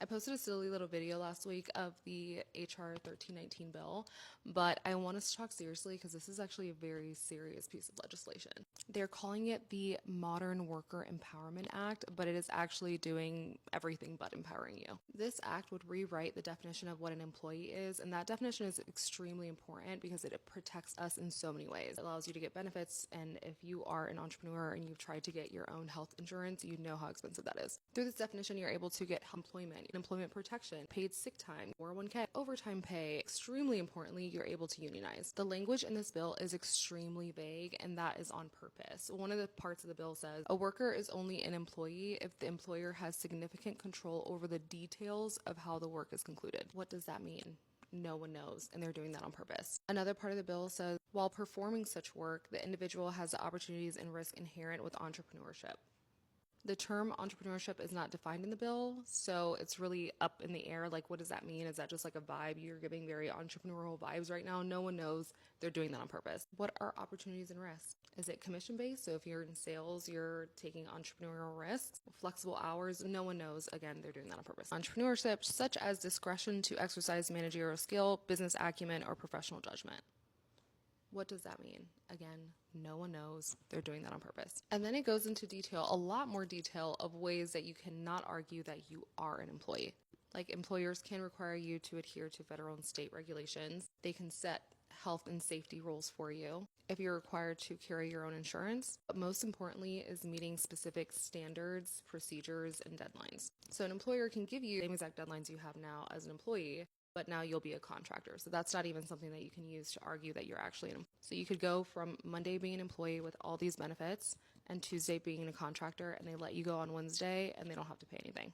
I posted a silly little video last week of the HR 1319 bill, but I want us to talk seriously because this is actually a very serious piece of legislation. They're calling it the Modern Worker Empowerment Act, but it is actually doing everything but empowering you. This act would rewrite the definition of what an employee is, and that definition is extremely important because it protects us in so many ways. It allows you to get benefits, and if you are an entrepreneur and you've tried to get your own health insurance, you know how expensive that is. Through this definition, you're able to get employment protection, paid sick time, 401k, overtime pay. Extremely importantly, you're able to unionize. The language in this bill is extremely vague, and that is on purpose. One of the parts of the bill says a worker is only an employee if the employer has significant control over the details of how the work is concluded. What does that mean? No one knows, and they're doing that on purpose. Another part of the bill says while performing such work, the individual has the opportunities and risk inherent with entrepreneurship. The term entrepreneurship is not defined in the bill, so it's really up in the air. Like, what does that mean? Is that just like a vibe? You're giving very entrepreneurial vibes right now. No one knows. They're doing that on purpose. What are opportunities and risks? Is it commission-based? So if you're in sales, you're taking entrepreneurial risks. Flexible hours? No one knows. Again, they're doing that on purpose. Entrepreneurship, such as discretion to exercise managerial skill, business acumen, or professional judgment. What does that mean? Again, no one knows. They're doing that on purpose. And then it goes into detail, a lot more detail of ways that you cannot argue that you are an employee. Like employers can require you to adhere to federal and state regulations. They can set health and safety rules for you if you're required to carry your own insurance. But most importantly is meeting specific standards, procedures, and deadlines. So an employer can give you the same exact deadlines you have now as an employee, but now you'll be a contractor. So that's not even something that you can use to argue that you're actually an employee. So you could go from Monday being an employee with all these benefits and Tuesday being a contractor, and they let you go on Wednesday and they don't have to pay anything.